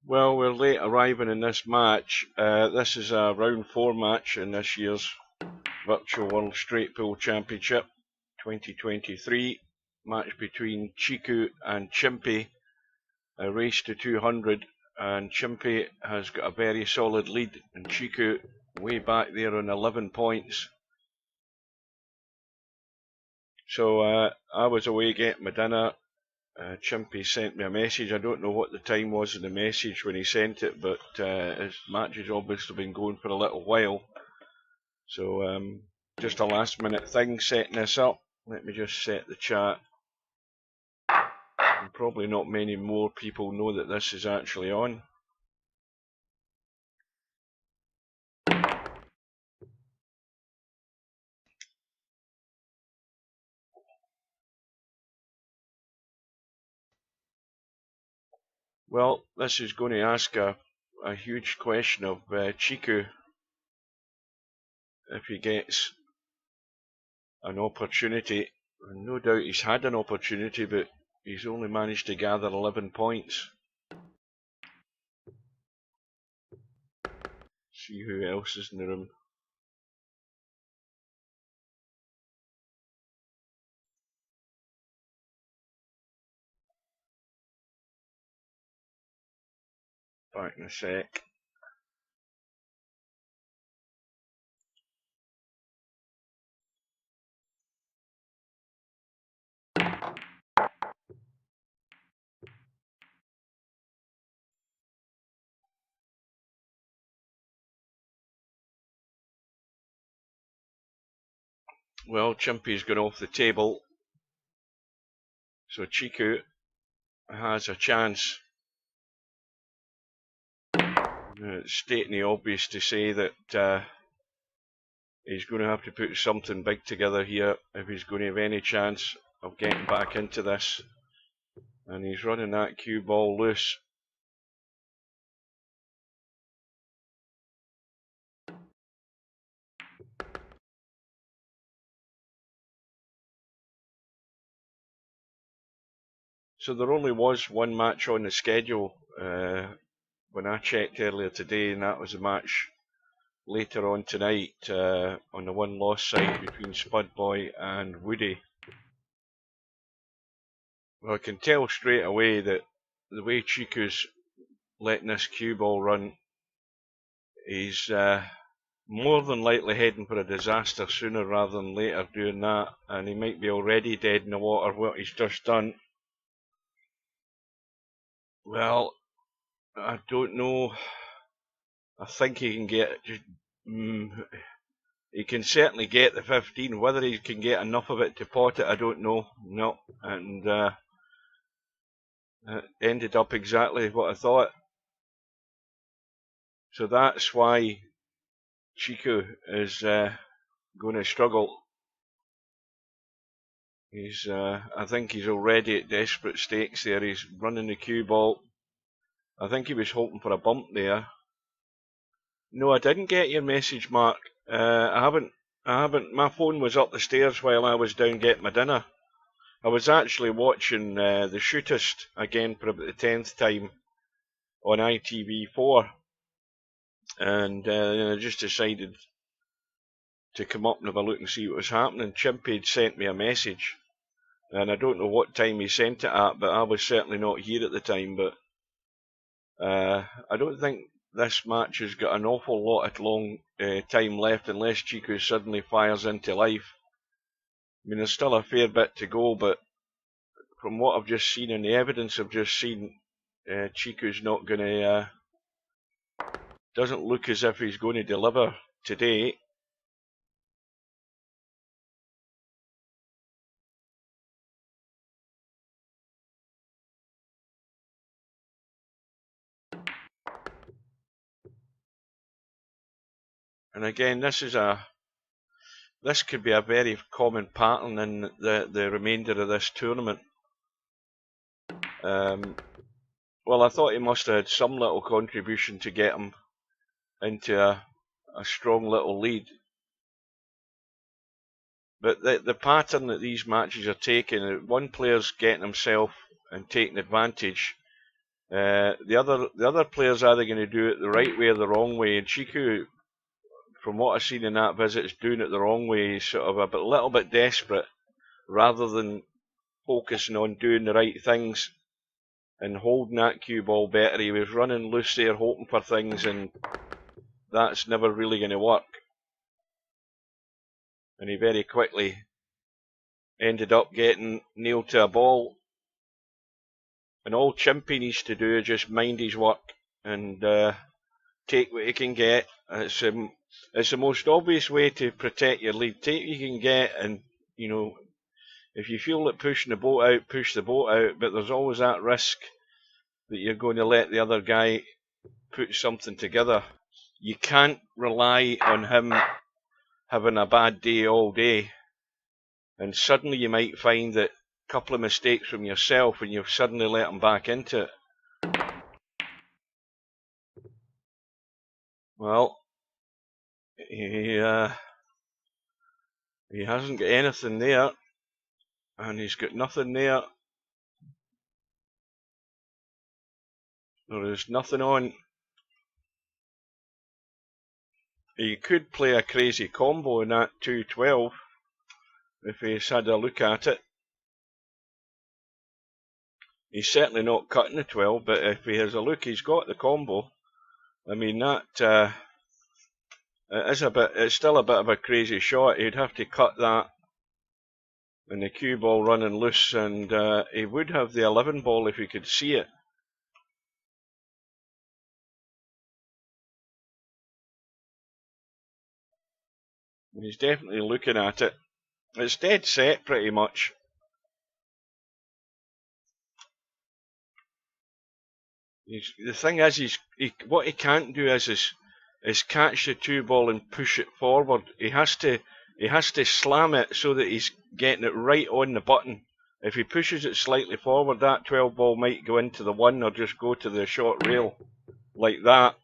Well, we're late arriving in this match. This is a round 4 match in this year's Virtual World Straight Pool Championship 2023. Match between Chicu and Chimpie. A race to 200, and Chimpie has got a very solid lead, and Chicu way back there on 11 points. So I was away getting my dinner. Chimpie sent me a message. I don't know what the time was in the message when he sent it, but his match has obviously been going for a little while. So just a last minute thing setting this up. Let me just set the chat. And probably not many more people know that this is actually on. Well, this is going to ask a huge question of Chicu if he gets an opportunity. And no doubt he's had an opportunity, but he's only managed to gather 11 points. See who else is in the room. Back in a sec. Well, Chimpie's gone off the table, so Chicu has a chance. It's stating the obvious to say that he's going to have to put something big together here if he's going to have any chance of getting back into this. And he's running that cue ball loose. So there only was one match on the schedule when I checked earlier today, and that was a match later on tonight on the one loss side between Spudboy and Woody. Well, I can tell straight away that the way Chicu's letting this cue ball run, he's more than likely heading for a disaster sooner rather than later doing that, and he might be already dead in the water what he's just done. Well, I don't know. I think he can get he can certainly get the 15. Whether he can get enough of it to pot it, I don't know. No, and it ended up exactly what I thought. So that's why Chicu is going to struggle. He's, I think he's already at desperate stakes there. He's running the cue ball. I think he was hoping for a bump there. No, I didn't get your message, Mark. I haven't. My phone was up the stairs while I was down getting my dinner. I was actually watching the Shootist again for about the 10th time on ITV4, and I just decided to come up and have a look and see what was happening. Chimpie had sent me a message, and I don't know what time he sent it at, but I was certainly not here at the time. But I don't think this match has got an awful lot of long time left unless Chicu suddenly fires into life. I mean, there's still a fair bit to go, but from what I've just seen and the evidence I've just seen, Chicu's not going to, doesn't look as if he's going to deliver today. And again, this could be a very common pattern in the remainder of this tournament. Well, I thought he must have had some little contribution to get him into a strong little lead. But the pattern that these matches are taking, one player's getting himself and taking advantage, The other player's either going to do it the right way or the wrong way, and Chicu, from what I've seen in that visit, is doing it the wrong way. He's sort of a little bit desperate, rather than focusing on doing the right things and holding that cue ball better. He was running loose there, hoping for things, and that's never really going to work. And he very quickly ended up getting nailed to a ball. And all Chimpie needs to do is just mind his work and take what he can get. It's the most obvious way to protect your lead. Take what you can get, and you know, if you feel like pushing the boat out, push the boat out. But there's always that risk that you're going to let the other guy put something together. You can't rely on him having a bad day all day, and suddenly you might find that a couple of mistakes from yourself and you've suddenly let him back into it. Well, he hasn't got anything there, and he's got nothing there. There is nothing on. He could play a crazy combo in that 2-12 if he's had a look at it. He's certainly not cutting the 12, but if he has a look, he's got the combo. I mean, that it's still a bit of a crazy shot. He'd have to cut that, and the cue ball running loose, and he would have the 11 ball if he could see it. He's definitely looking at it. It's dead set pretty much. The thing is, what he can't do is catch the 2 ball and push it forward. He has to slam it so that he's getting it right on the button. If he pushes it slightly forward, that 12 ball might go into the 1 or just go to the short rail like that.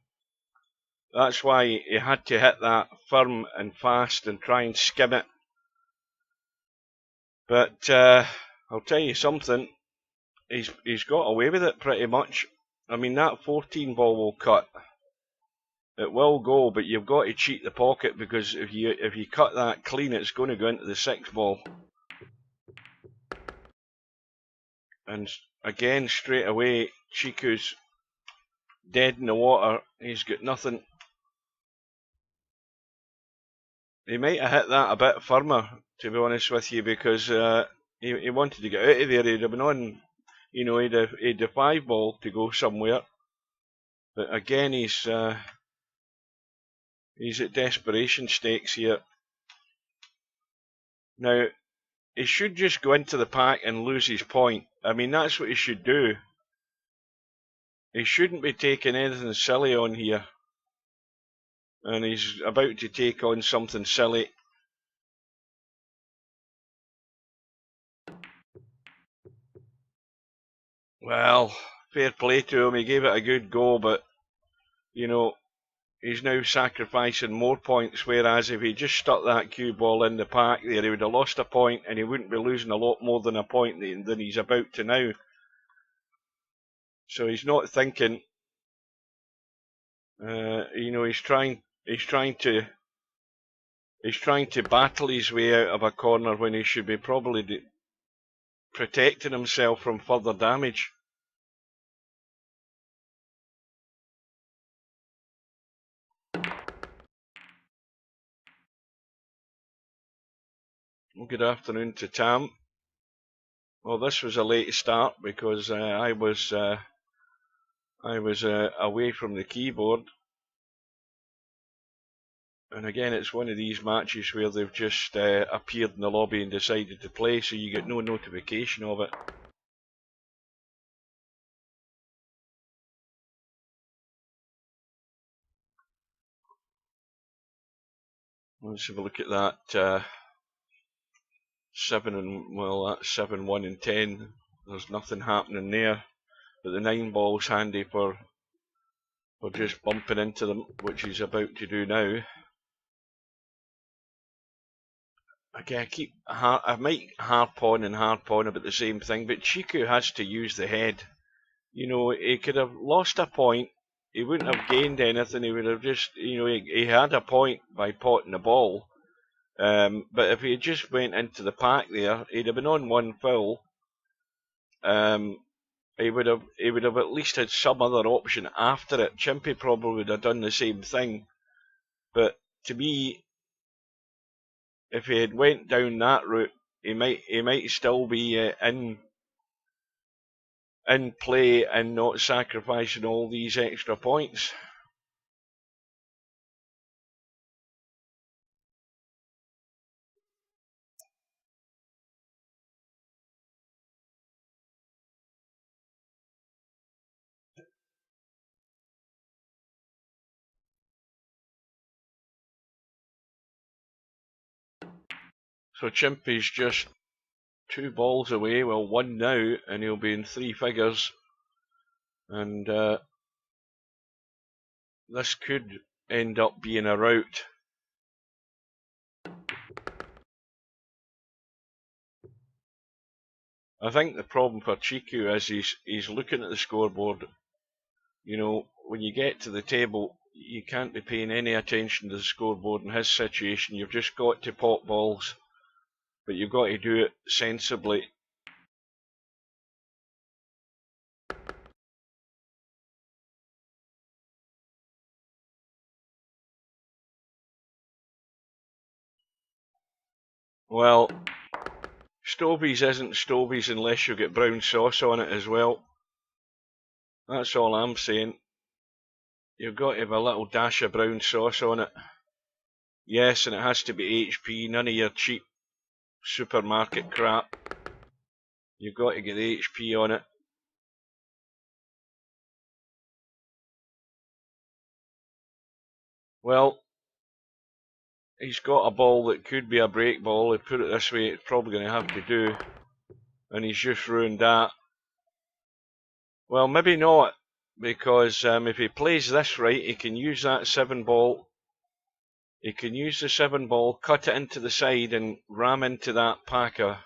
That's why he had to hit that firm and fast and try and skim it. But I'll tell you something, he's got away with it pretty much. I mean, that 14 ball will cut. It will go, but you've got to cheat the pocket, because if you cut that clean, it's going to go into the 6 ball. And again, straight away, Chicu's dead in the water. He's got nothing. He might have hit that a bit firmer, to be honest with you, because he wanted to get out of there. He'd have been on, you know, he'd have 5 ball to go somewhere. But again, he's at desperation stakes here. Now, he should just go into the pack and lose his point. I mean, that's what he should do. He shouldn't be taking anything silly on here. And he's about to take on something silly. Well, fair play to him. He gave it a good go, but, you know, he's now sacrificing more points, whereas if he just stuck that cue ball in the pack there, he would have lost a point, and he wouldn't be losing a lot more than a point than he's about to now. So he's not thinking. You know, he's trying to battle his way out of a corner when he should be probably protecting himself from further damage. Good afternoon to Tam. Well, this was a late start because I was away from the keyboard. And again, it's one of these matches where they've just appeared in the lobby and decided to play, so you get no notification of it. Let's have a look at that. 7-1 and 10. There's nothing happening there, but the 9 ball's handy for just bumping into them, which he's about to do now. Okay, I might harp on about the same thing, but Chicu has to use the head. You know, he could have lost a point. He wouldn't have gained anything. He would have just, you know, he had a point by potting the ball. But if he had just went into the pack there, he'd have been on one foul. He would have at least had some other option after it. Chimpie probably would have done the same thing. But to me, if he had went down that route, he might still be in play and not sacrificing all these extra points. So Chimpie's just 2 balls away, well 1 now, and he'll be in 3 figures. And this could end up being a rout. I think the problem for Chicu is he's looking at the scoreboard. You know, when you get to the table, you can't be paying any attention to the scoreboard in his situation. You've just got to pot balls, but you've got to do it sensibly. Well, Stovies isn't Stovies unless you get brown sauce on it as well. That's all I'm saying. You've got to have a little dash of brown sauce on it. Yes, and it has to be HP, none of your cheap supermarket crap. You've got to get the HP on it. Well, he's got a ball that could be a break ball. He put it this way, it's probably going to have to do. And he's just ruined that. Well, maybe not, because if he plays this right, he can use that 7 ball. He can use the 7 ball, cut it into the side and ram into that pack of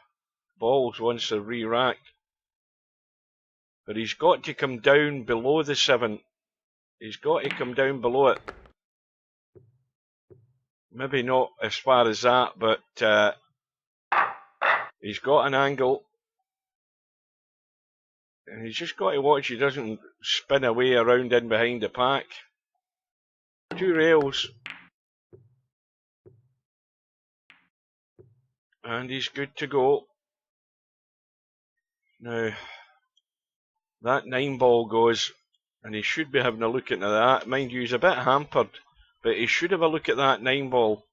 balls once they're re-racked. But he's got to come down below the 7. He's got to come down below it. Maybe not as far as that, but he's got an angle. And he's just got to watch he doesn't spin away around in behind the pack. 2 rails. And he's good to go. Now, that 9 ball goes, and he should be having a look into that. Mind you, he's a bit hampered, but he should have a look at that 9 ball.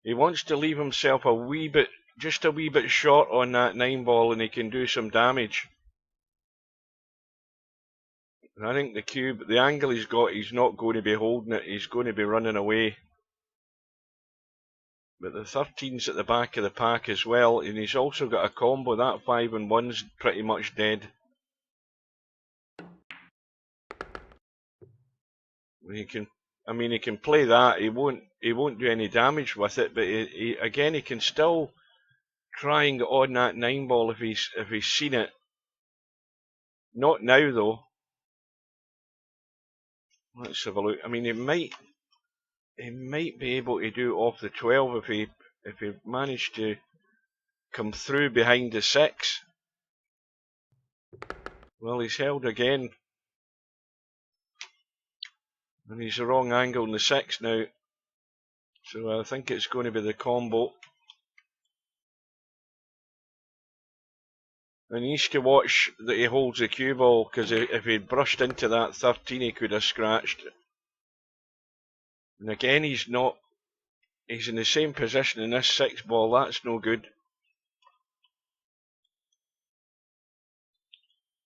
He wants to leave himself a wee bit, just a wee bit short on that 9 ball, and he can do some damage. And I think the cube, the angle he's got, he's not going to be holding it, he's going to be running away. But the 13's at the back of the pack as well, and he's also got a combo. That 5 and 1's pretty much dead. He can play that. He won't do any damage with it, but he can still try and get on that 9 ball if he's seen it. Not now though. Let's have a look. I mean, he might be able to do off the 12 if he managed to come through behind the 6. Well, he's held again. And he's the wrong angle in the 6 now. So I think it's going to be the combo. And he needs to watch that he holds the cue ball, because if he'd brushed into that 13 he could have scratched. And again he's in the same position in this 6 ball, that's no good.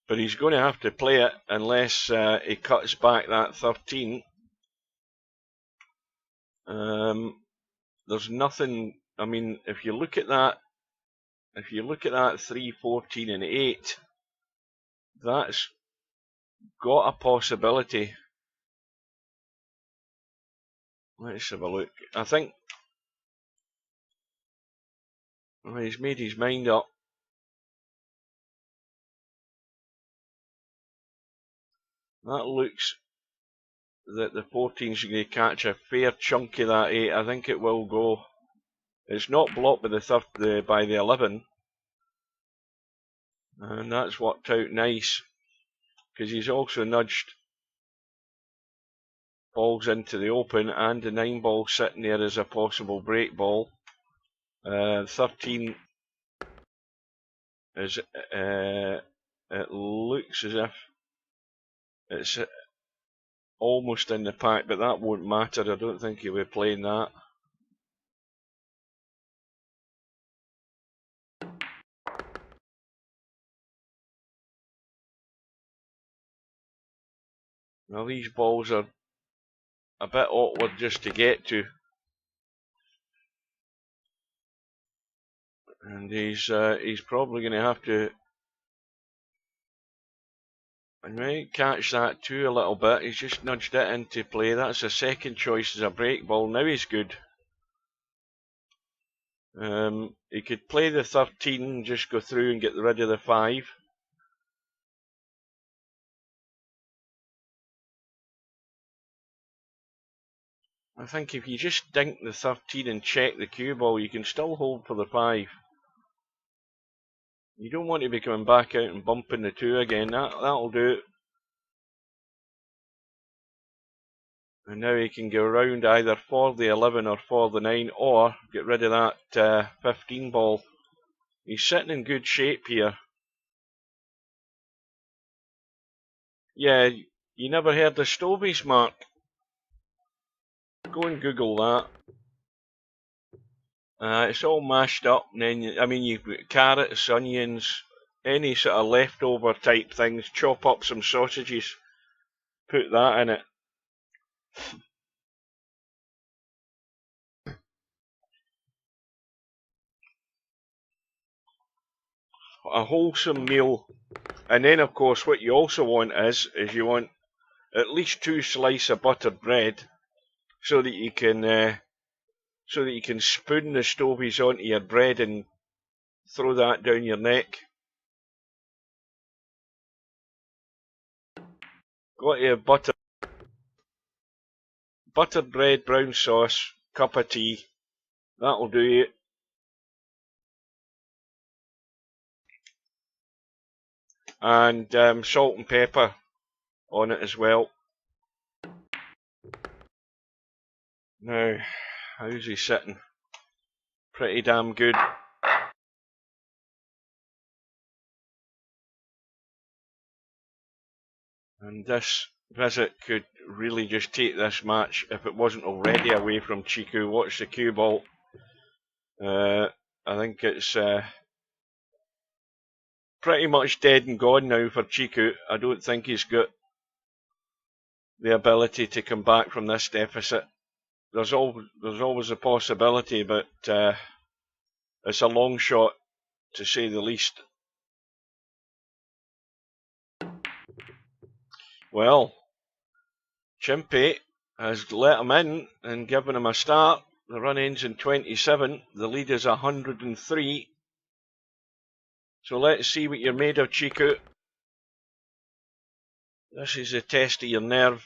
But he's going to have to play it unless he cuts back that 13. There's nothing, I mean, if you look at that 3, 14 and 8, that's got a possibility. Let's have a look. I think he's made his mind up. That looks that the 14's going to catch a fair chunk of that 8. I think it will go. It's not blocked by the 11. And that's worked out nice. Because he's also nudged balls into the open, and the 9 ball sitting there as a possible break ball. 13 is, it looks as if it's almost in the pack, but that won't matter. I don't think he'll be playing that. Well, these balls are a bit awkward just to get to. And he's probably going to have to, I might catch that too a little bit. He's just nudged it into play. That's a second choice as a break ball. Now he's good. He could play the 13, just go through and get rid of the 5. I think if you just dink the 13 and check the cue ball, you can still hold for the 5. You don't want to be coming back out and bumping the 2 again. That'll do it. And now he can go around either for the 11 or for the 9, or get rid of that 15 ball. He's sitting in good shape here. Yeah, you never heard of Stovies, Mark? Go and Google that. It's all mashed up, and then, I mean, you've got carrots, onions, any sort of leftover type things. Chop up some sausages, put that in it. A wholesome meal. And then, of course, what you also want is you want at least 2 slices of buttered bread, so that you can spoon the Stovies onto your bread and throw that down your neck. Got to have buttered bread, brown sauce, cup of tea. That'll do you. And salt and pepper on it as well. Now, how's he sitting? Pretty damn good. And this visit could really just take this match, if it wasn't already, away from Chicu. Watch the cue ball. I think it's pretty much dead and gone now for Chicu. I don't think he's got the ability to come back from this deficit. There's always a possibility, but it's a long shot, to say the least. Well, Chimpie has let him in and given him a start. The run ends in 27. The lead is 103. So let's see what you're made of, Chicu. This is a test of your nerve.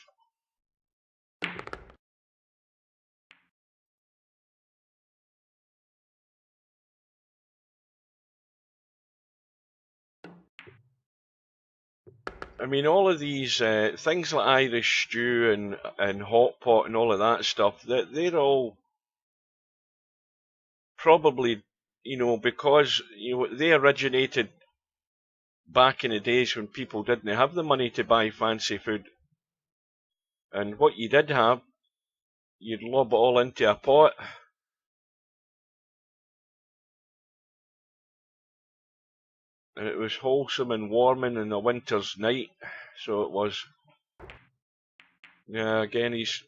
I mean, all of these things like Irish stew and hot pot and all of that stuff, they're all probably, because they originated back in the days when people didn't have the money to buy fancy food. And what you did have, you'd lob it all into a pot. And it was wholesome and warming in a winter's night. So it was. Yeah, again, he's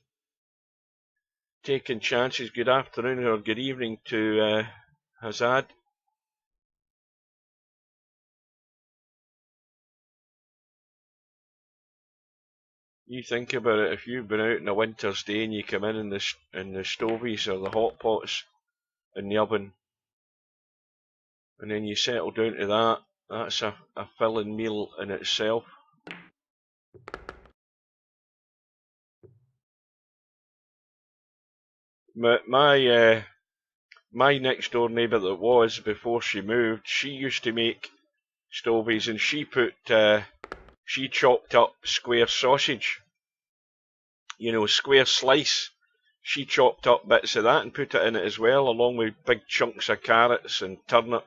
taking chances. Good afternoon or good evening to Hazad. You think about it, if you've been out on a winter's day and you come in the stovies or the hot pots in the oven, and then you settle down to that, that's a filling meal in itself. My next door neighbour that was, before she moved, she used to make stovies, and she chopped up square sausage, you know, square slice. She chopped up bits of that and put it in it as well, along with big chunks of carrots and turnip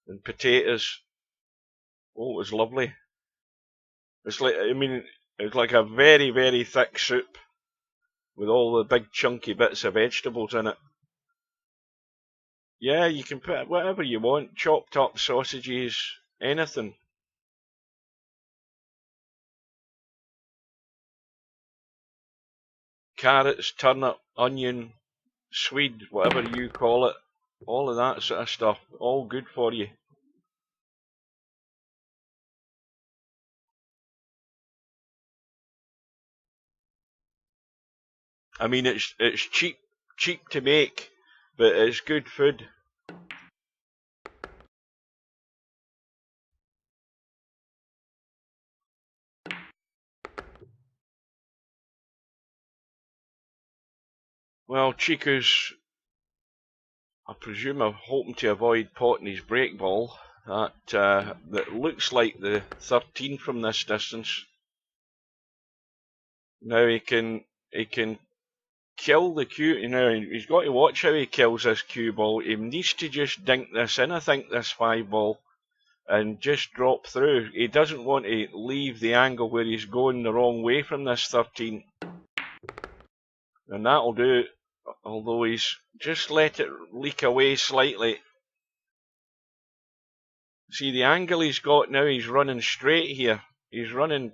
and potatoes. Oh, it was lovely. It's like, I mean, it was like a very, very thick soup with all the big chunky bits of vegetables in it. Yeah, you can put whatever you want, chopped up sausages, anything. Carrots, turnip, onion, swede, whatever you call it. All of that sort of stuff. All good for you. I mean, it's cheap to make, but it's good food. Well, Chicu's, I presume, I'm hoping to avoid potting his break ball. That looks like the 13 from this distance. Now he can kill the cue. You know, he's got to watch how he kills this cue ball. He needs to just dink this in, I think, this 5 ball, and just drop through. He doesn't want to leave the angle where he's going the wrong way from this 13. And that'll do it, although he's just let it leak away slightly. See, the angle he's got now, he's running straight here. He's running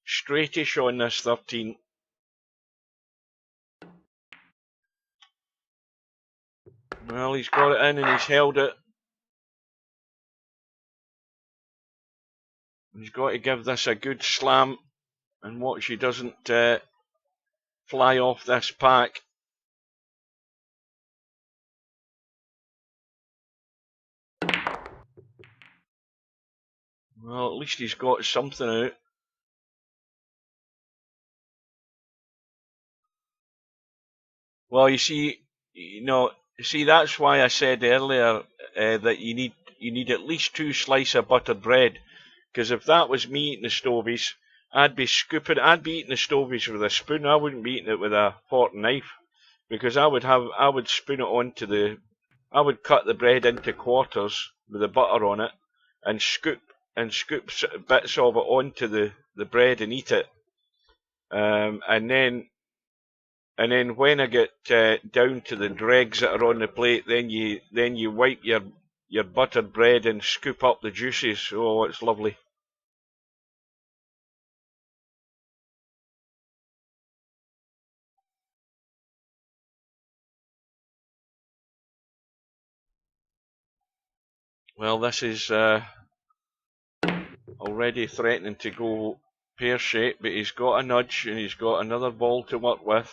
straightish on this 13. Well, he's got it in and he's held it. He's got to give this a good slam and watch he doesn't fly off this pack. Well, at least he's got something out. Well, you see, that's why I said earlier that you need at least 2 slices of buttered bread. Because if that was me eating the stovies, I'd be eating the stovies with a spoon. I wouldn't be eating it with a fork and knife, because I would spoon it I would cut the bread into quarters with the butter on it, and scoop bits of it onto the bread and eat it. And then when I get down to the dregs that are on the plate, then you wipe your buttered bread and scoop up the juices. Oh, it's lovely. Well, this is already threatening to go pear-shaped, but he's got a nudge and he's got another ball to work with.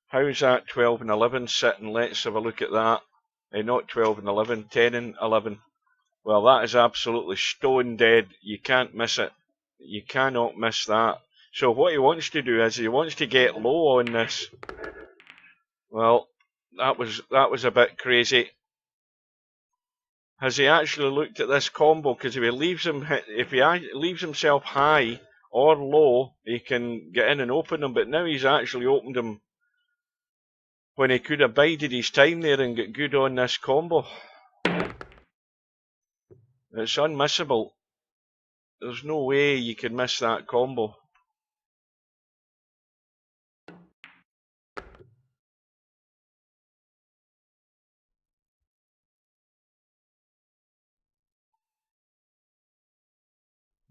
How's that 12 and 11 sitting? Let's have a look at that. Not 12 and 11, 10 and 11. Well, that is absolutely stone dead. You can't miss it. You cannot miss that. So what he wants to do is he wants to get low on this. Well, that was a bit crazy. Has he actually looked at this combo? Because if he leaves himself high or low, he can get in and open them. But now he's actually opened them when he could have bided his time there and get good on this combo. It's unmissable. There's no way you can miss that combo.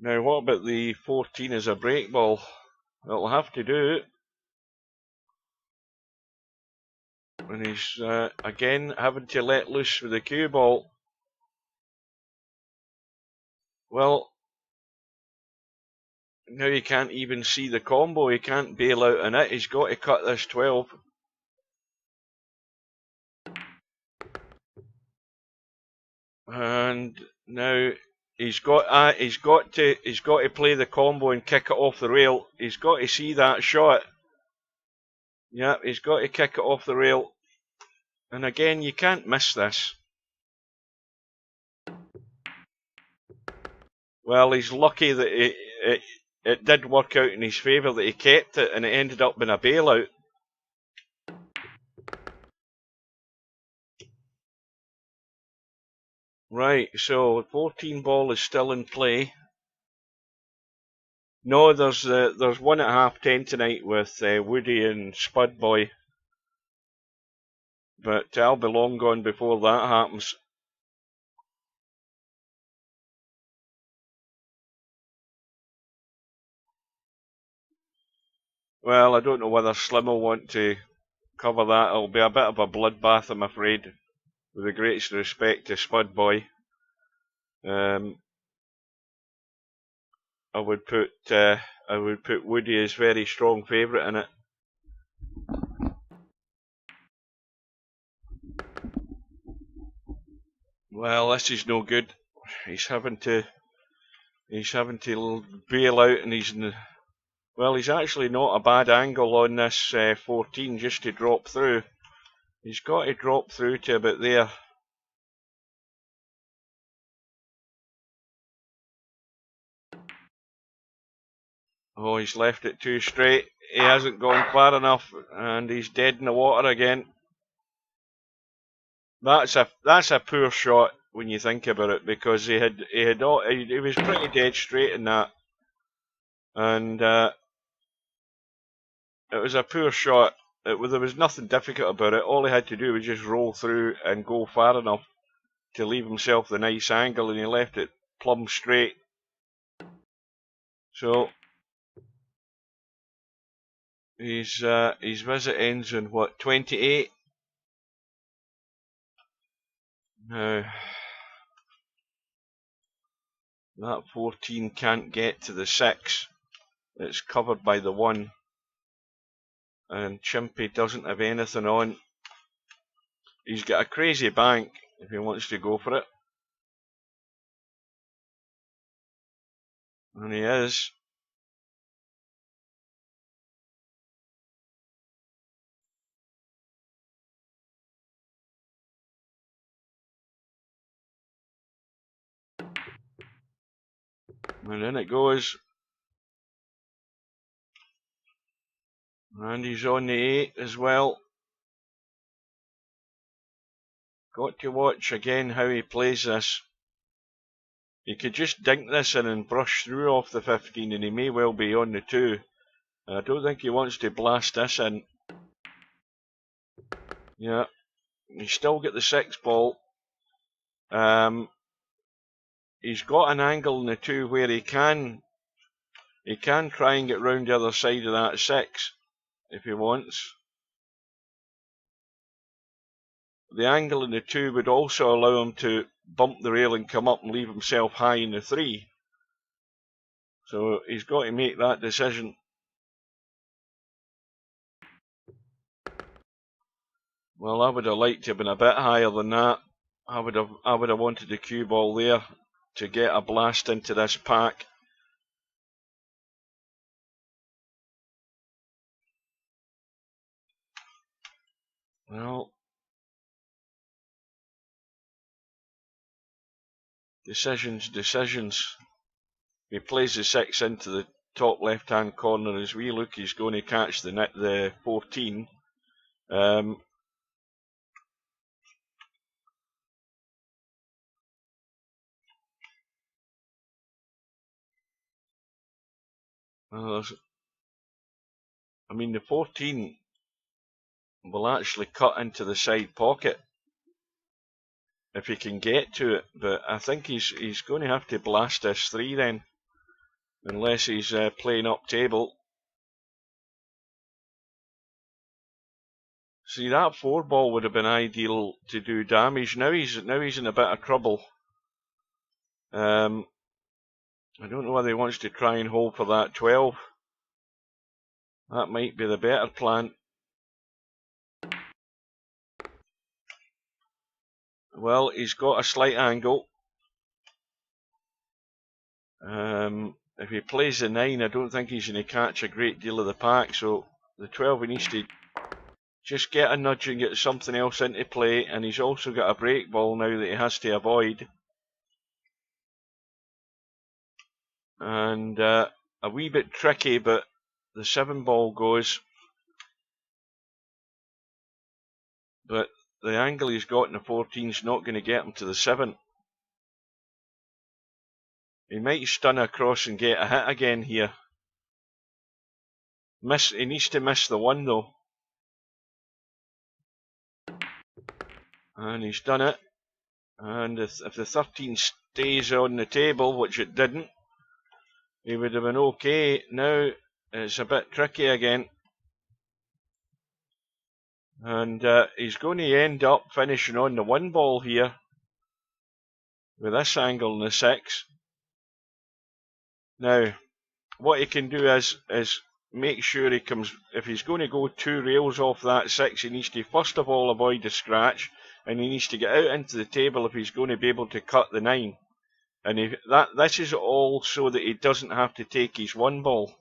Now, what about the 14 as a break ball? It'll have to do it. And he's again having to let loose with the cue ball. Well, now he can't even see the combo. He can't bail out on it. He's got to cut this 12. And now he's got to play the combo and kick it off the rail. He's got to see that shot. Yeah, he's got to kick it off the rail. And again, you can't miss this. Well, he's lucky that it did work out in his favour, that he kept it, and it ended up being a bailout. Right, so 14 ball is still in play. No, there's one at 10:30 tonight with Woody and Spud Boy, but I'll be long gone before that happens. Well, I don't know whether Slim will want to cover that. It'll be a bit of a bloodbath, I'm afraid, with the greatest respect to Spud Boy. I would put Woody as very strong favourite in it. Well, this is no good. He's having to bail out, and he's actually not a bad angle on this 14 just to drop through. He's got to drop through to about there. Oh, he's left it too straight. He hasn't gone far enough, and he's dead in the water again. That's a poor shot when you think about it, because he was pretty dead straight in that, and it was a poor shot. There was nothing difficult about it. All he had to do was just roll through and go far enough to leave himself the nice angle, and he left it plumb straight. So his visit ends in what, 28? Now that 14 can't get to the 6. It's covered by the 1. And Chimpie doesn't have anything on. He's got a crazy bank if he wants to go for it. And he is. And in it goes. And he's on the 8 as well. Got to watch again how he plays this. He could just dink this in and brush through off the 15, and he may well be on the 2. And I don't think he wants to blast this in. Yeah, he's still got the 6 ball. He's got an angle in the 2 where he can try and get round the other side of that 6 if he wants. The angle in the 2 would also allow him to bump the rail and come up and leave himself high in the 3. So he's got to make that decision. Well, I would have liked to have been a bit higher than that. I would have wanted the cue ball there to get a blast into this pack. Well, decisions. He plays the 6 into the top left-hand corner. As we look, he's going to catch the 14. I mean, the 14 will actually cut into the side pocket if he can get to it, but I think he's going to have to blast this 3 then, unless he's playing up table. See, that 4 ball would have been ideal to do damage. Now he's in a bit of trouble. I don't know whether he wants to try and hold for that 12. That might be the better plan. Well, he's got a slight angle. If he plays the 9, I don't think he's going to catch a great deal of the pack, so the 12 he needs to just get a nudge and get something else into play, and he's also got a break ball now that he has to avoid. And a wee bit tricky, but the 7 ball goes. But the angle he's got in the 14 is not going to get him to the 7. He might stun across and get a hit again here. He needs to miss the 1 though. And he's done it. And if the 13 stays on the table, which it didn't, he would have been okay. Now it's a bit tricky again. And he's going to end up finishing on the 1 ball here with this angle in the 6. Now, what he can do is make sure he comes, if he's going to go 2 rails off that 6, he needs to first of all avoid the scratch, and he needs to get out into the table if he's going to be able to cut the 9. And this is all so that he doesn't have to take his 1 ball.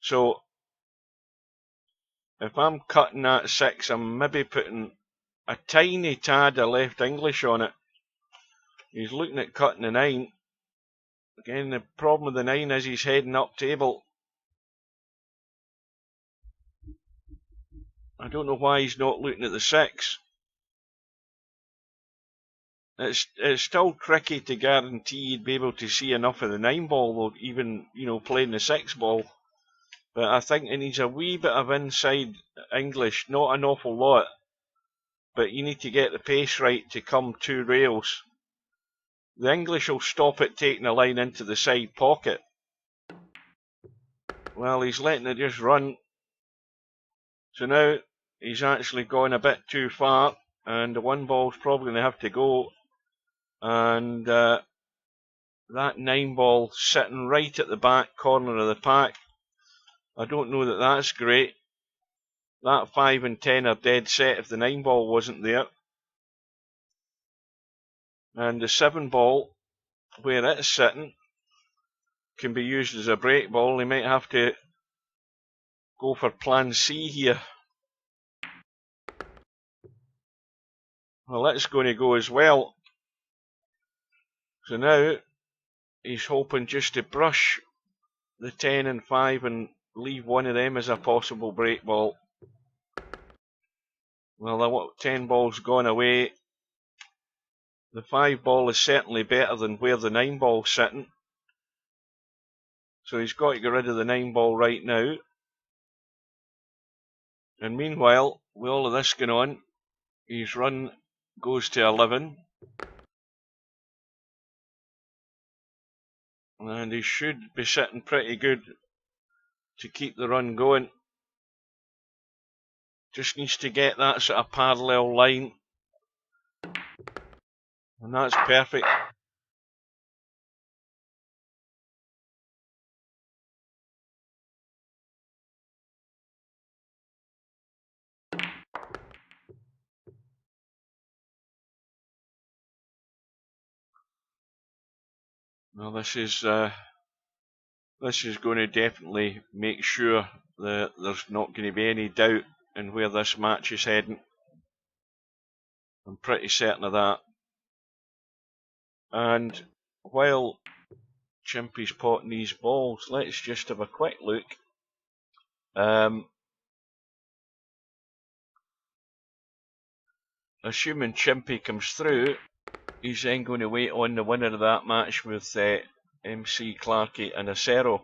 So, if I'm cutting that 6, I'm maybe putting a tiny tad of left English on it. He's looking at cutting the 9. Again, the problem with the 9 is he's heading up table. I don't know why he's not looking at the 6. It's still tricky to guarantee you'd be able to see enough of the 9 ball, though, even, playing the 6 ball. But I think it needs a wee bit of inside English, not an awful lot. But you need to get the pace right to come 2 rails. The English will stop it taking a line into the side pocket. Well, he's letting it just run. So now he's actually gone a bit too far, and the 1 ball's probably going to have to go. And that 9 ball sitting right at the back corner of the pack. I don't know that that's great. That 5 and 10 are dead set if the 9 ball wasn't there. And the 7 ball, where it's sitting, can be used as a break ball. He might have to go for plan C here. Well, that's going to go as well. So now he's hoping just to brush the 10 and 5 and leave 1 of them as a possible break ball. Well, the 10 ball's gone away. The 5 ball is certainly better than where the 9 ball's sitting. So he's got to get rid of the 9 ball right now. And meanwhile, with all of this going on, his run goes to 11. And he should be sitting pretty good to keep the run going. Just needs to get that sort of parallel line. And that's perfect. Well, this is going to definitely make sure that there's not going to be any doubt in where this match is heading. I'm pretty certain of that. And while Chimpie's potting these balls, let's just have a quick look. Assuming Chimpie comes through, he's then going to wait on the winner of that match with MC Clarkey and Acero.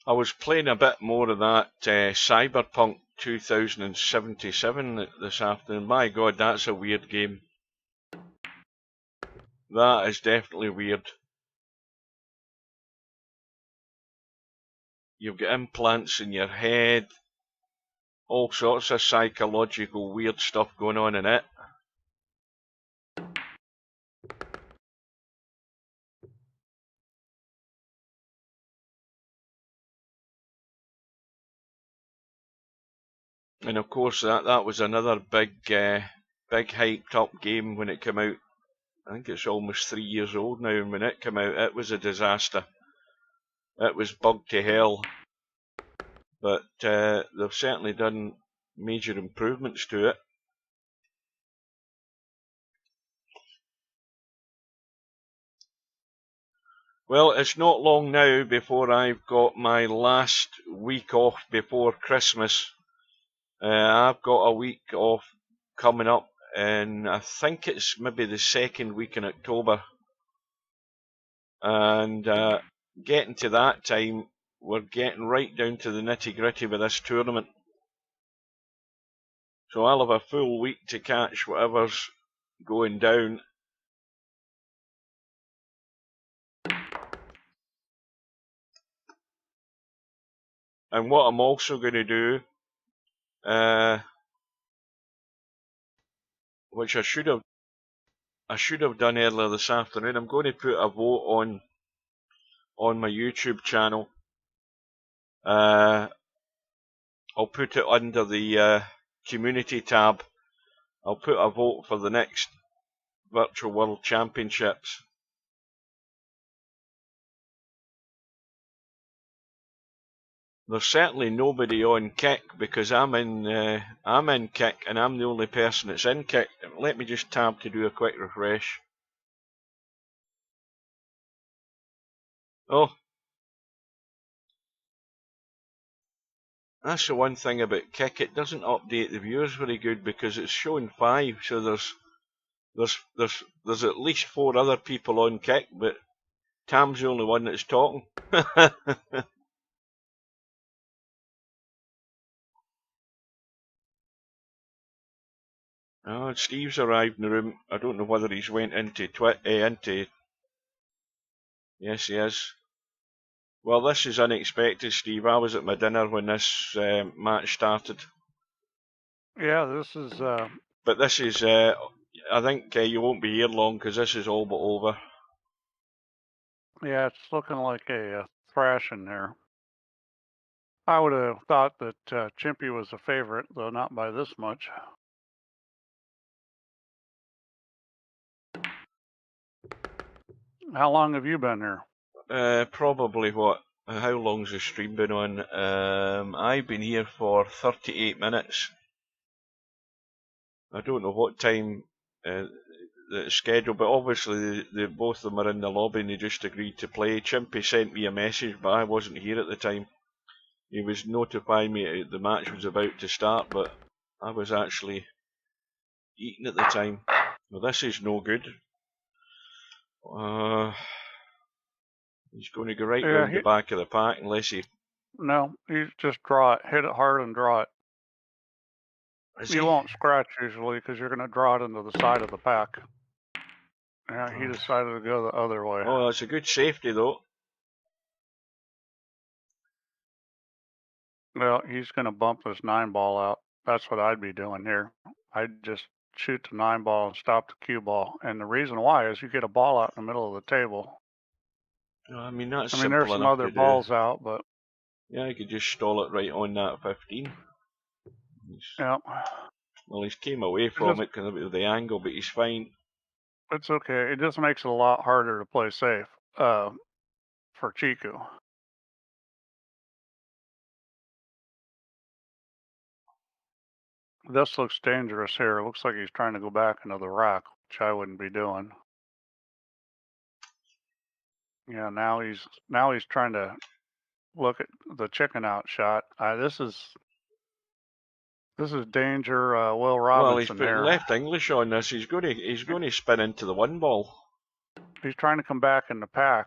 I was playing a bit more of that Cyberpunk 2077 this afternoon. My God, that's a weird game. That is definitely weird. You've got implants in your head, all sorts of psychological weird stuff going on in it. And of course, that was another big hyped up game when it came out. I think it's almost 3 years old now, and when it came out, it was a disaster. It was bugged to hell. But they've certainly done major improvements to it. Well, it's not long now before I've got my last week off before Christmas. I've got a week off coming up, and I think it's maybe the second week in October. And getting to that time, we're getting right down to the nitty-gritty with this tournament. So I'll have a full week to catch whatever's going down. And what I'm also going to do, which I should have done earlier this afternoon, I'm going to put a vote on my YouTube channel. I'll put it under the community tab. I'll put a vote for the next Virtual World Championships. There's certainly nobody on Kick because I'm in Kick and I'm the only person that's in Kick. Let me just tab to do a quick refresh. Oh, that's the one thing about Kick. It doesn't update the viewers very good because it's showing 5. So there's at least 4 other people on Kick, but Tam's the only one that's talking. Oh, Steve's arrived in the room. I don't know whether he's went into Yes, he is. Well, this is unexpected, Steve. I was at my dinner when this match started. Yeah, this is... But this is... I think you won't be here long because this is all but over. Yeah, it's looking like a thrash in there. I would have thought that Chimpie was a favorite, though not by this much. How long have you been here? Probably what? How long's the stream been on? I've been here for 38 minutes. I don't know what time the schedule, but obviously both of them are in the lobby and they just agreed to play. Chimpie sent me a message, but I wasn't here at the time. He was notifying me the match was about to start, but I was actually eating at the time. Well, this is no good. He's going to go right round the back of the pack unless he... No, you just draw it. Hit it hard and draw it. You won't scratch usually because you're going to draw it into the side of the pack. Yeah, he decided to go the other way. Oh, that's a good safety though. Well, he's going to bump this 9-ball out. That's what I'd be doing here. I'd just shoot the 9-ball and stop the cue ball. And the reason why is you get a ball out in the middle of the table. I mean, that's I mean, there's some other balls out, but... Yeah, I could just stall it right on that 15. Yeah. Well, he's came away from it because of the angle, but he's fine. It's okay. It just makes it a lot harder to play safe for Chicu. This looks dangerous here. It looks like he's trying to go back into the rack, which I wouldn't be doing. Yeah, now he's trying to look at the chicken out shot. This is danger. Will Robinson. Well, he's put left English on this. He's going to spin into the 1 ball. He's trying to come back in the pack,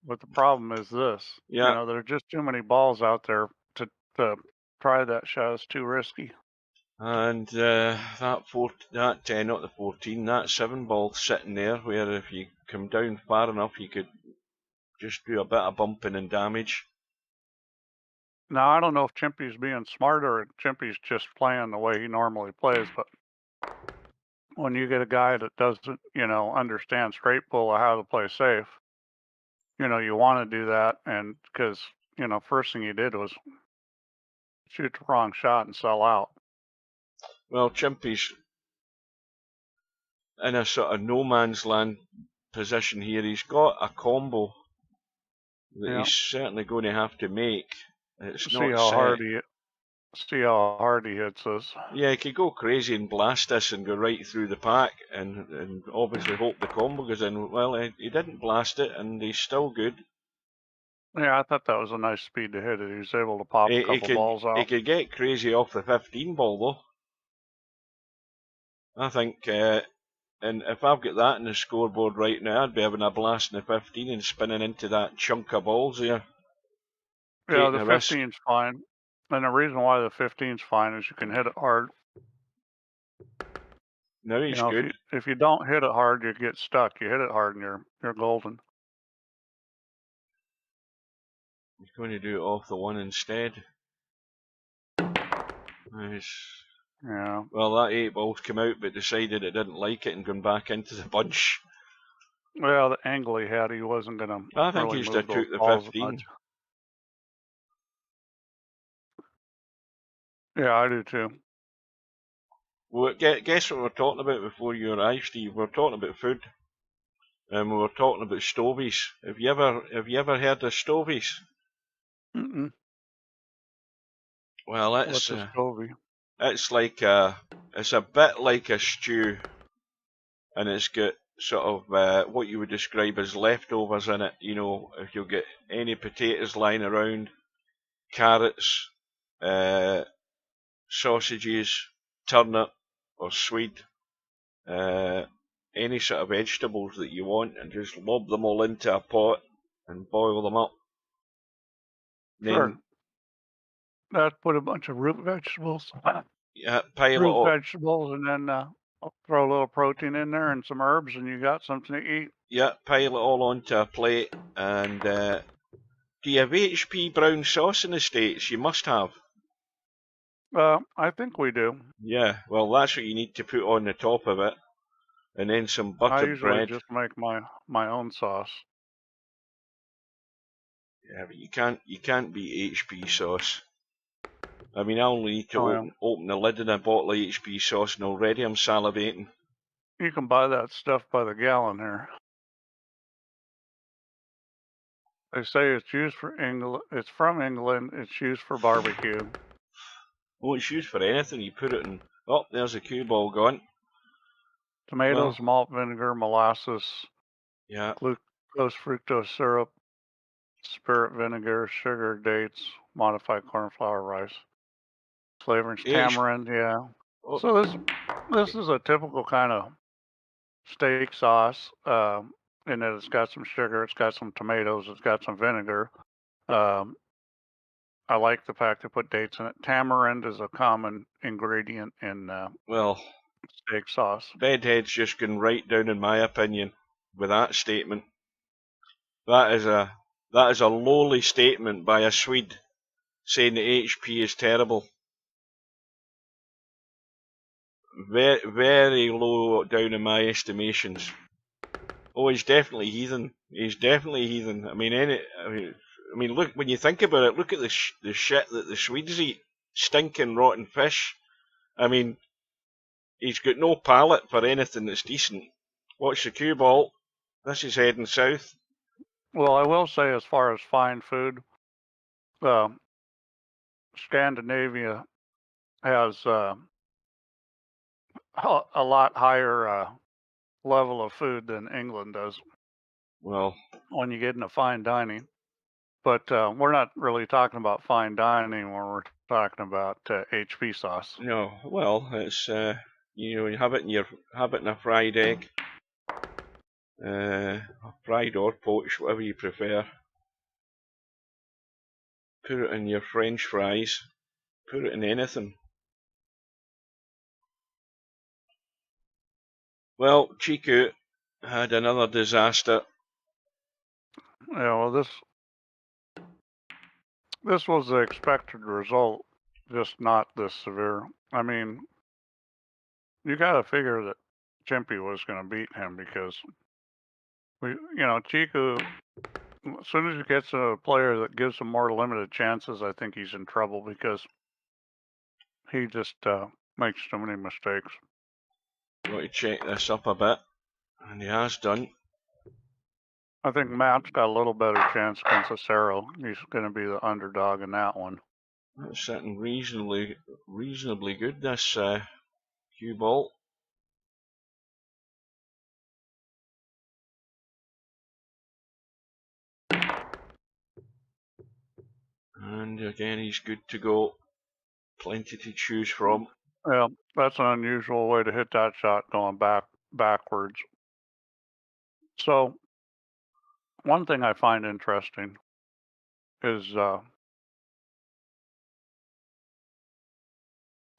but the problem is this. Yeah. You know, there's just too many balls out there to try that shot. It's too risky. And that 10, not the 14, that 7 ball sitting there, where if you come down far enough, you could just do a bit of bumping and damage. Now, I don't know if Chimpie's being smart or Chimpie's just playing the way he normally plays, but when you get a guy that doesn't, you know, understand straight pull or how to play safe, you know, you want to do that, and because, you know, first thing he did was shoot the wrong shot and sell out. Well, Chimpie's in a sort of no man's land position here. He's got a combo that Yeah. he's certainly going to have to make. It's See not how set. hard he hits us. Yeah, he could go crazy and blast us and go right through the pack and obviously hope the combo goes in. Well, he didn't blast it and he's still good. Yeah, I thought that was a nice speed to hit it. He was able to pop a couple balls He out. could get crazy off the 15 ball though. I think, and if I've got that in the scoreboard right now, I'd be having a blast in the 15 and spinning into that chunk of balls there. Yeah, the Taking a risk. 15's fine. And the reason why the 15's fine is you can hit it hard. Now he's good. If you don't hit it hard, you get stuck. You hit it hard and you're golden. He's going to do it off the one instead. Nice. Yeah. Well, that 8 balls came out, but decided it didn't like it and gone back into the bunch. Well, the angle he had, he wasn't going to. I think really he's move took the balls 15. much. Yeah, I do too. Well, guess what we were talking about before you arrived, Steve? We were talking about food, and we were talking about stovies. Have you ever heard of stovies? Mm-mm. Well, What's a stovie? It's a bit like a stew, and it's got sort of what you would describe as leftovers in it. You know, if you'll get any potatoes lying around, carrots, sausages, turnip or swede, any sort of vegetables that you want, and just lob them all into a pot and boil them up. Sure. Then I'd put a bunch of root vegetables. vegetables, And then throw a little protein in there and some herbs, and you got something to eat. Yeah, pile it all onto a plate. And do you have HP brown sauce in the States? You must have. I think we do. Yeah, well, that's what you need to put on the top of it. And then some I buttered usually bread. just make my own sauce. Yeah, but you can't beat HP sauce. I mean, I only need to open the lid in a bottle of HP sauce, and already I'm salivating. You can buy that stuff by the gallon here. They say it's used for England. It's from England. It's used for barbecue. Oh, it's used for anything. You put it in. Oh, there's a cue ball gone. Tomatoes, malt vinegar, molasses. Yeah. Glucose fructose syrup, spirit vinegar, sugar, dates, modified corn flour, rice. Flavorings, tamarind, yeah. Oh. So this is a typical kind of steak sauce, in that it's got some sugar, it's got some tomatoes, it's got some vinegar. I like the fact they put dates in it. Tamarind is a common ingredient in steak sauce. Bedhead's just gone right down, in my opinion, with that statement. That is a lowly statement by a Swede saying that HP is terrible. Very, very low down in my estimations. Oh, he's definitely heathen. He's definitely heathen. I mean, look, when you think about it, look at the shit that the Swedes eat. Stinking rotten fish. I mean, he's got no palate for anything that's decent. Watch the cue ball. This is heading south. Well, I will say, as far as fine food, Scandinavia has a lot higher level of food than England does. Well, when you get into fine dining, but we're not really talking about fine dining when we're talking about HP sauce. No, well, it's you have it in a fried egg, fried or poached, whatever you prefer. Put it in your French fries. Put it in anything. Well, Chicu had another disaster. Yeah, well, this was the expected result, just not this severe. I mean, you got to figure that Chimpie was going to beat him because Chicu, as soon as he gets a player that gives him more limited chances, I think he's in trouble because he just makes too many mistakes. Got to check this up a bit, and he has done. I think Matt's got a little better chance against Acero. He's going to be the underdog in that one. That's sitting reasonably good, this cue ball. And again, he's good to go. Plenty to choose from. Yeah, that's an unusual way to hit that shot, going backwards. So, one thing I find interesting is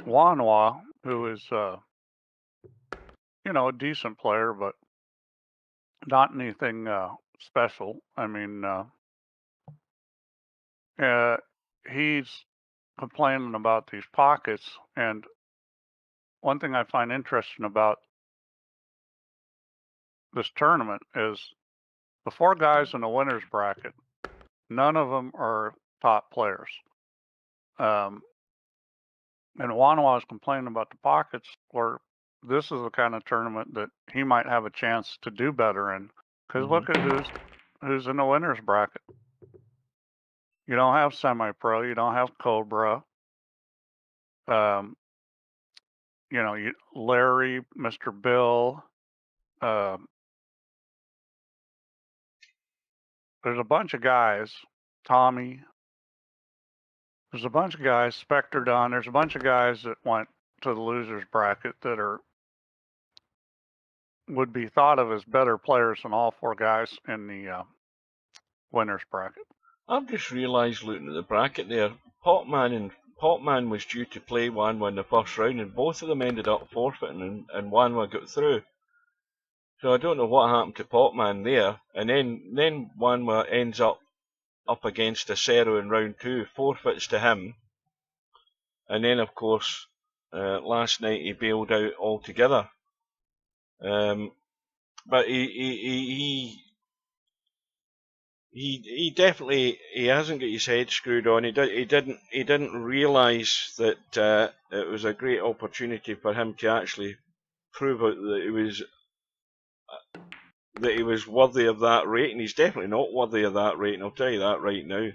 Wanwa, who is, you know, a decent player, but not anything special. I mean, he's complaining about these pockets, and one thing I find interesting about this tournament is the 4 guys in the winner's bracket, none of them are top players. And Wanwa is complaining about the pockets, where this is the kind of tournament that he might have a chance to do better in. Because look at who's in the winner's bracket. You don't have semi-pro, you don't have Cobra. You know, Larry, Mr. Bill. There's a bunch of guys. Tommy. There's a bunch of guys. Spectre Don. There's a bunch of guys that went to the losers bracket that would be thought of as better players than all 4 guys in the winners bracket. I've just realised, looking at the bracket there, Potman was due to play Wanwa in the first round, and both of them ended up forfeiting, and Wanwa got through. So I don't know what happened to Potman there, and then Wanwa ends up against Acero in round 2, forfeits to him, and then of course last night he bailed out altogether. But he definitely hasn't got his head screwed on. He didn't realise that it was a great opportunity for him to actually prove out that he was worthy of that rating. He's definitely not worthy of that rating, I'll tell you that right now.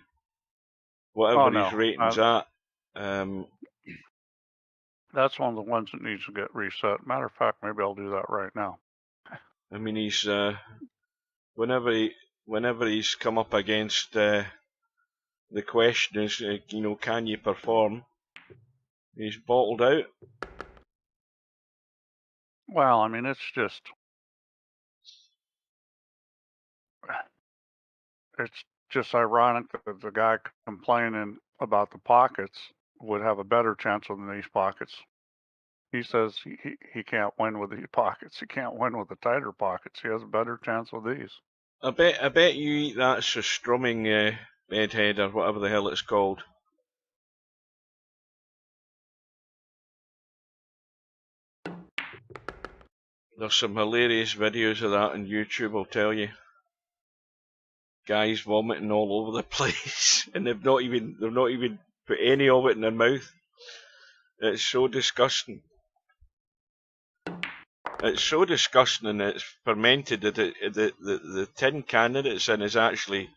Whatever his rating's at. That's one of the ones that needs to get reset. Matter of fact, maybe I'll do that right now. I mean, he's whenever he's come up against the question is, you know, can you perform? He's bottled out. Well, I mean, it's just ironic that the guy complaining about the pockets would have a better chance than these pockets. He says he can't win with these pockets. He can't win with the tighter pockets. He has a better chance with these. I bet you eat that strumming bedhead or whatever the hell it's called. There's some hilarious videos of that on YouTube, I'll tell you. Guys vomiting all over the place, and they've not even put any of it in their mouth. It's so disgusting. It's so disgusting, and it's fermented that the tin can that it's in is actually,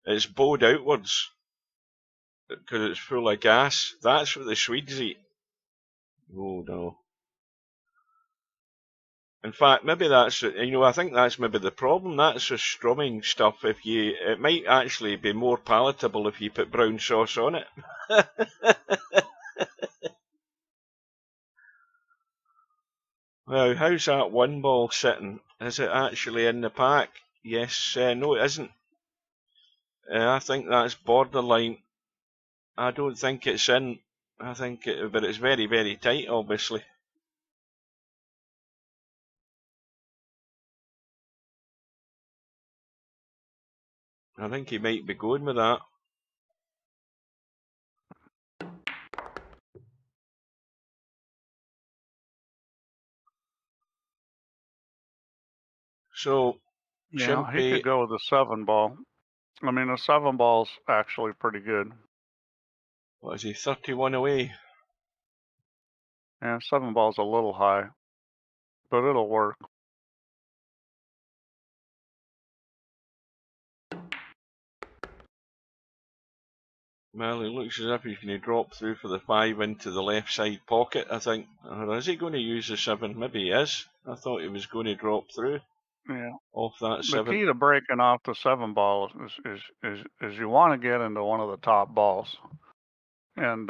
it's bowed outwards because it's full of gas. That's what the Swedes eat. Oh no. In fact, maybe that's, you know, I think that's maybe the problem. That's the strumming stuff. It might actually be more palatable if you put brown sauce on it. Now, how's that 1 ball sitting? Is it actually in the pack? Yes, no it isn't. I think that's borderline. I don't think it's in. But it's very, very tight, obviously. I think he might be going with that. So, yeah, Chimpie, he could go with a 7 ball. I mean, a 7 ball's actually pretty good. What is he, 31 away? Yeah, 7 ball's a little high, but it'll work. Well, it looks as if he's going to drop through for the 5 into the left side pocket, I think. Or is he going to use the 7? Maybe he is. I thought he was going to drop through Yeah. off that The 7. key to breaking off the 7 ball is you want to get into one of the top balls, and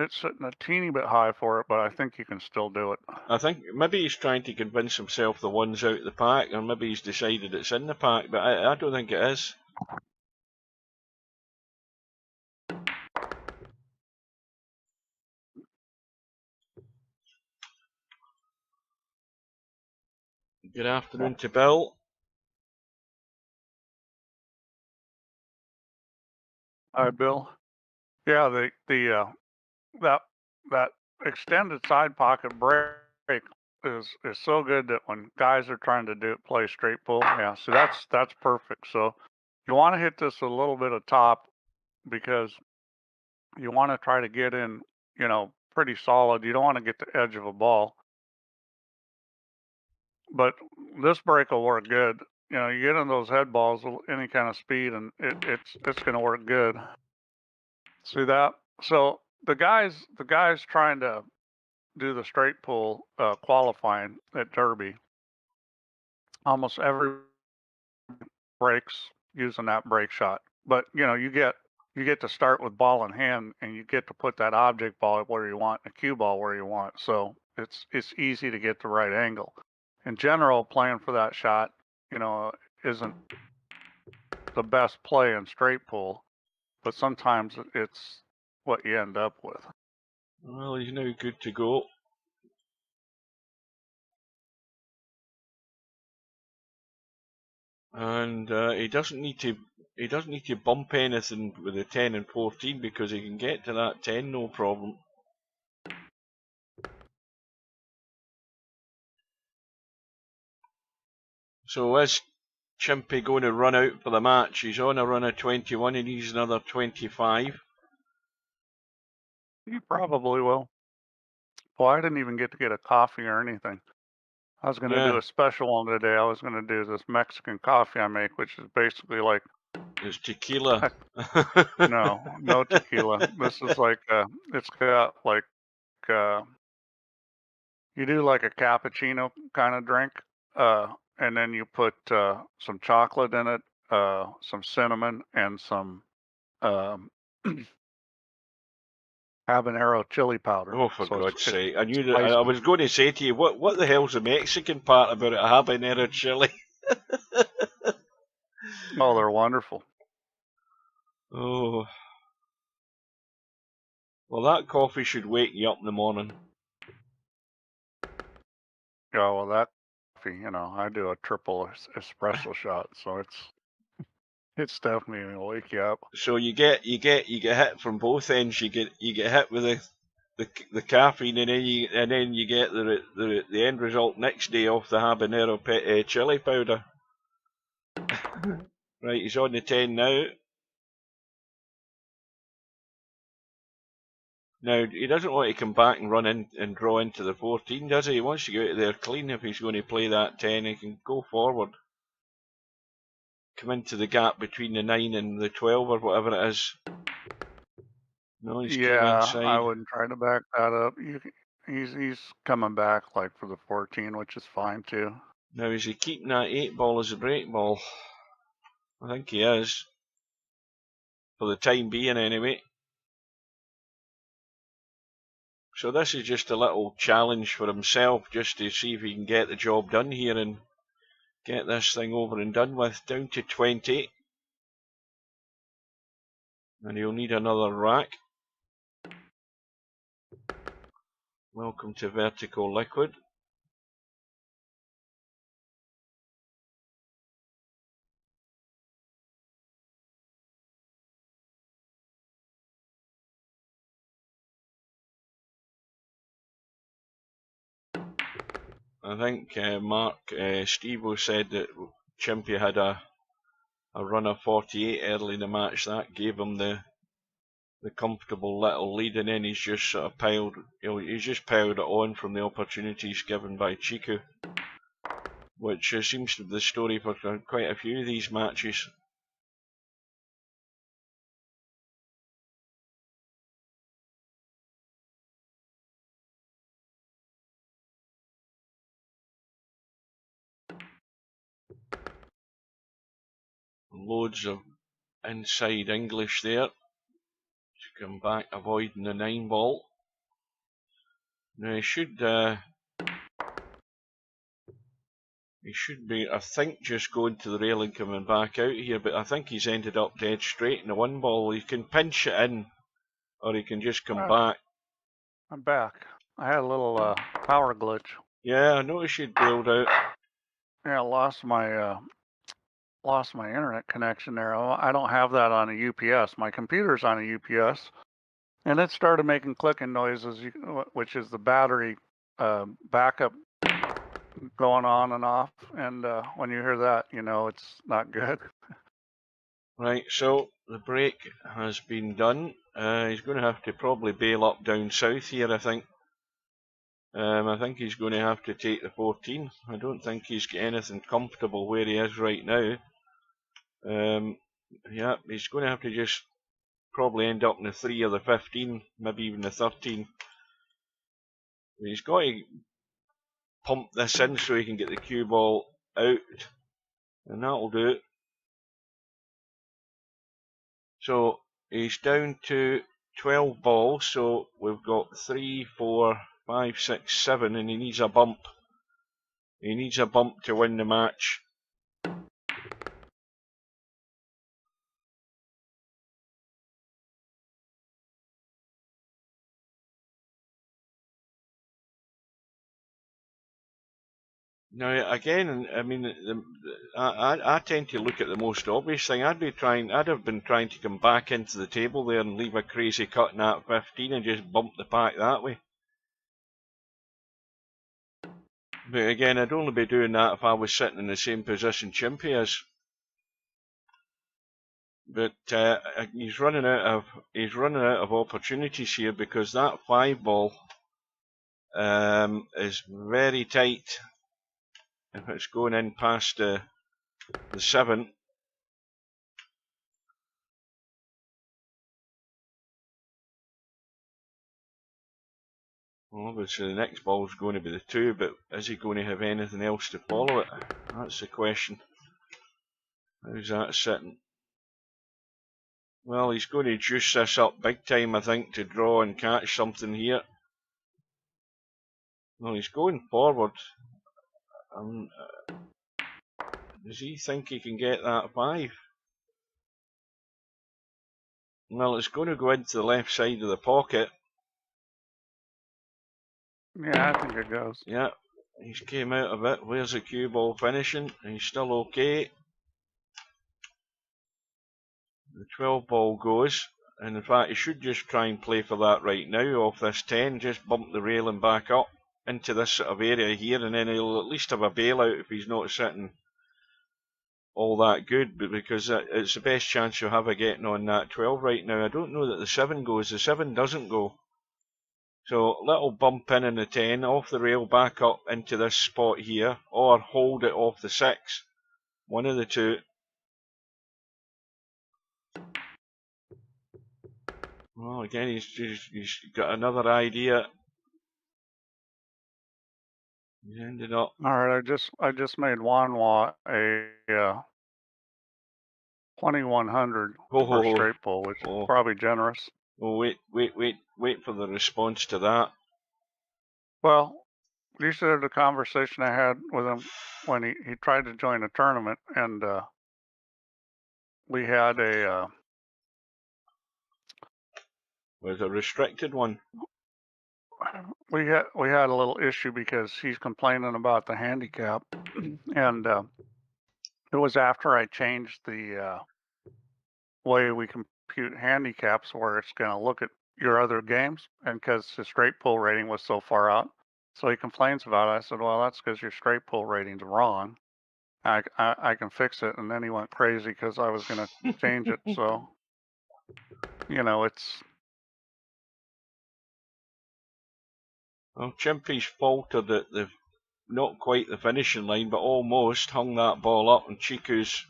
it's sitting a teeny bit high for it, but I think you can still do it. I think maybe he's trying to convince himself the 1's out of the pack, or maybe he's decided it's in the pack, but I don't think it is. Good afternoon to Bill. Hi, Bill. Yeah, that extended side pocket break is so good that when guys are trying to play straight pull, yeah, so that's perfect. So you want to hit this a little bit of top because you want to try to get in, pretty solid. You don't want to get the edge of a ball. But this break will work good. You get in those head balls with any kind of speed, and it's going to work good. See that? So the guys trying to do the straight pull qualifying at Derby, almost every breaks using that break shot. But you get to start with ball in hand, and you get to put that object ball where you want, a cue ball where you want. So it's easy to get the right angle. In general, playing for that shot, isn't the best play in straight pull, but sometimes it's what you end up with. Well, he's now good to go. And he doesn't need to bump anything with the 10 and 14 because he can get to that 10 no problem. So is Chimpie going to run out for the match? He's on a run of 21 and he's another 25. You probably will. Well, I didn't even get to get a coffee or anything. I was going to do a special one today. I was going to do this Mexican coffee I make, which is basically like... It's tequila. No tequila. This is like, it's got like, you do like a cappuccino kind of drink, and then you put some chocolate in it, some cinnamon, and some habanero chili powder. Oh, for God's sake. I knew that. I was going to say to you, what the hell's the Mexican part about it? Habanero chili? Oh, they're wonderful. Oh. Well, that coffee should wake you up in the morning. Yeah, well, that coffee, I do a triple espresso shot, so it's definitely gonna wake you up. So you get hit from both ends. You get hit with the caffeine, and then you get the end result next day off the habanero chili powder. Right, he's on the 10 now. Now, he doesn't want to come back and run in and draw into the 14, does he? He wants to get out of there clean. If he's going to play that 10, he can go forward. Come into the gap between the 9 and the 12 or whatever it is. No, he's came inside. I wouldn't try to back that up. He's coming back like for the 14, which is fine too. Now, is he keeping that 8 ball as a break ball? I think he is. For the time being, anyway. So this is just a little challenge for himself, just to see if he can get the job done here and get this thing over and done with. Down to 20. And he'll need another rack. Welcome to Vertical Liquid. I think Mark Stevo said that Chimpie had a run of 48 early in the match. That gave him the the comfortable little lead, and then he's just sort of piled, he's just piled it on from the opportunities given by Chicu, which seems to be the story for quite a few of these matches. Loads of inside English there to come back, avoiding the 9 ball. Now he should be, I think, just going to the rail and coming back out here, but I think he's ended up dead straight in the 1 ball. He can pinch it in, or he can just come back. I'm back. I had a little power glitch. Yeah, I noticed you'd bailed out. Yeah, I lost my internet connection there. I don't have that on a UPS. My computer's on a UPS, and it started making clicking noises, which is the battery backup going on and off. And when you hear that, you know it's not good. Right, so the break has been done. He's going to have to probably bail up down south here, I think. I think he's going to have to take the 14. I don't think he's got anything comfortable where he is right now. Yeah, he's going to have to just probably end up in the 3 or the 15, maybe even the 13. He's got to pump this in so he can get the cue ball out, and that'll do it. So he's down to 12 balls, so we've got 3, 4, 5, 6, 7, and he needs a bump. He needs a bump to win the match. Now, again, I mean, I tend to look at the most obvious thing. I'd have been trying to come back into the table there and leave a crazy cut in that 15 and just bump the pack that way. But again, I'd only be doing that if I was sitting in the same position Chimpie is. But he's running out of opportunities here, because that 5 ball is very tight. If it's going in past the 7. Well, obviously the next ball is going to be the 2, but is he going to have anything else to follow it? That's the question. How's that sitting? Well, he's going to juice this up big time, I think, to draw and catch something here. Well, he's going forward. Does he think he can get that 5? Well, it's going to go into the left side of the pocket. Yeah, I think it goes. Yeah, he's came out of it. Where's the cue ball finishing? He's still okay. The 12 ball goes, and in fact he should just try and play for that right now off this 10, just bump the railing back up into this sort of area here, and then he'll at least have a bailout if he's not sitting all that good, but because it's the best chance you'll have of getting on that 12 right now. I don't know that the 7 goes. The 7 doesn't go. So little bump in the 10, off the rail, back up into this spot here, or hold it off the 6. One of the two. Well, again, he's got another idea. He's ended up. All right, I just made Wanwa a 2100 for straight pull, which is probably generous. Oh, wait for the response to that. Well, you said the conversation I had with him when he tried to join a tournament, and we had a was a restricted one. We had a little issue because he's complaining about the handicap, and it was after I changed the way we compute handicaps, where it's going to look at your other games, and because his straight pull rating was so far out, so he complains about it. I said, well, that's because your straight pull rating's wrong. I can fix it, and then he went crazy because I was going to change it. So you know, it's... Well, Chimpie's faltered at the, not quite the finishing line, but almost hung that ball up, and Chicu's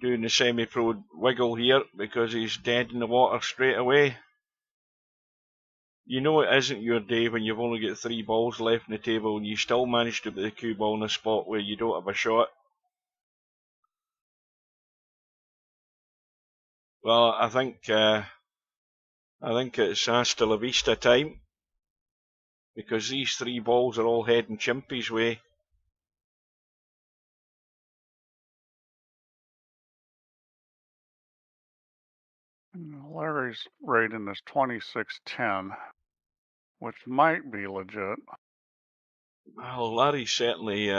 doing the semi-pro wiggle here because he's dead in the water straight away. You know it isn't your day when you've only got 3 balls left on the table and you still manage to put the cue ball in a spot where you don't have a shot. Well, I think it's hasta la vista time, because these 3 balls are all heading Chimpie's way. Larry's rating is 26-10, which might be legit. Well, Larry certainly,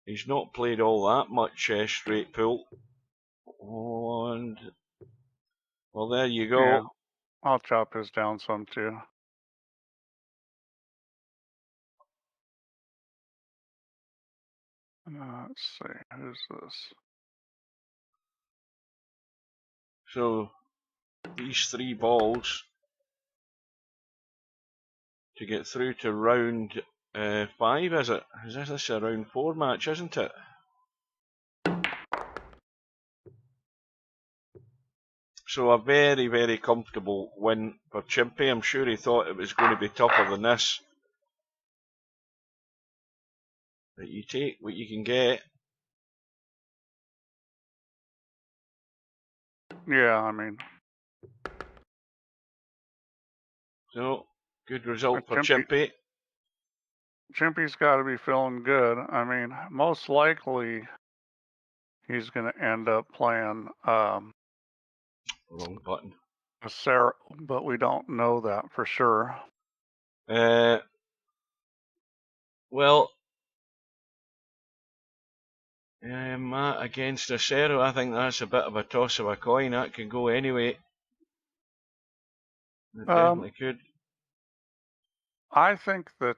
he's not played all that much straight pool. And, well, there you go. Yeah, I'll chop his down some too. Let's see, who's this? So, these 3 balls to get through to round 5, is it? Is this a round 4 match, isn't it? So a very, very comfortable win for Chimpie. I'm sure he thought it was going to be tougher than this. But you take what you can get. Yeah, I mean... So, good result for Chimpie. Chimpie's got to be feeling good. I mean, most likely he's going to end up playing Wrong button. Sarah, but we don't know that for sure. Well, Matt against Acero, I think that's a bit of a toss of a coin. That could go anyway. It definitely could. I think that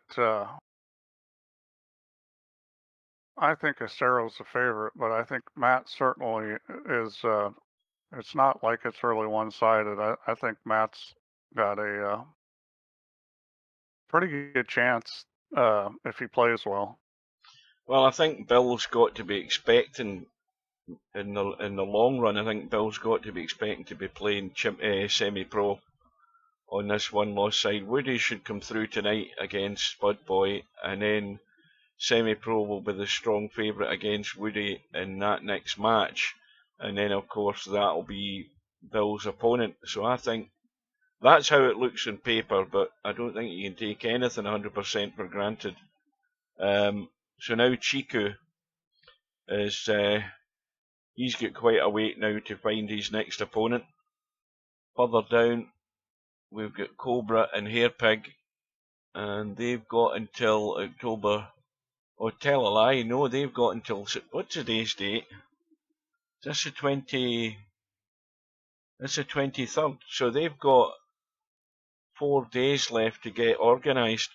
Acero's the favorite, but I think Matt certainly is. It's not like it's really one-sided. I think Matt's got a pretty good chance if he plays well. Well, I think Bill's got to be expecting, in the long run, I think Bill's got to be expecting to be playing semi-pro on this one-loss side. Woody should come through tonight against Spud Boy, and then semi-pro will be the strong favourite against Woody in that next match. And then, of course, that'll be Bill's opponent. So I think that's how it looks on paper, but I don't think you can take anything 100% for granted. So now Chicu is, he's got quite a wait now to find his next opponent. Further down, we've got Cobra and Hairpig, and they've got until October. Oh, tell a lie, no, they've got until, what's today's date? This is the 23rd, so they've got 4 days left to get organised,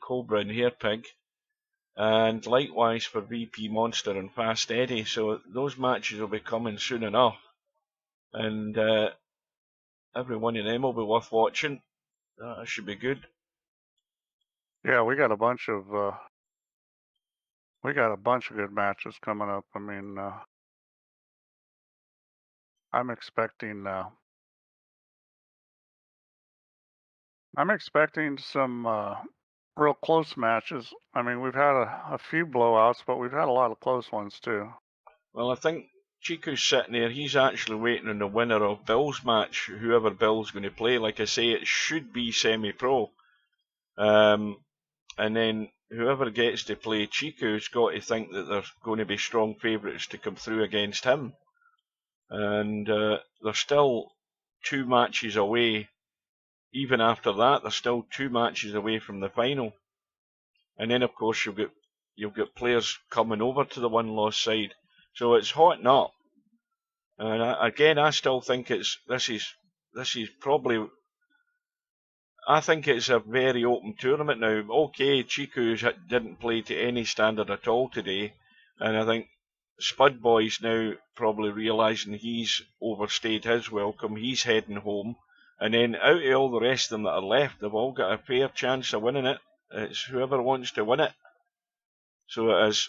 Cobra and Hairpig, and likewise for VP Monster and Fast Eddie, so those matches will be coming soon enough, and every one of them will be worth watching. That should be good. Yeah, we got a bunch of good matches coming up. I mean, I'm expecting some real close matches. I mean, we've had a few blowouts, but we've had a lot of close ones too. Well, I think Chicu's sitting there. He's actually waiting on the winner of Bill's match, whoever Bill's going to play. Like I say, it should be semi-pro. And then whoever gets to play Chicu's got to think that there's going to be strong favourites to come through against him. And they're still 2 matches away. Even after that, they're still 2 matches away from the final. And then, of course, you've got players coming over to the one-loss side. So it's hotting up. And again, I still think this is probably, I think it's a very open tournament now. Okay, Chicu didn't play to any standard at all today, and I think Spud Boy's now probably realising he's overstayed his welcome. He's heading home. And then out of all the rest of them that are left, they've all got a fair chance of winning it. It's whoever wants to win it. So it is.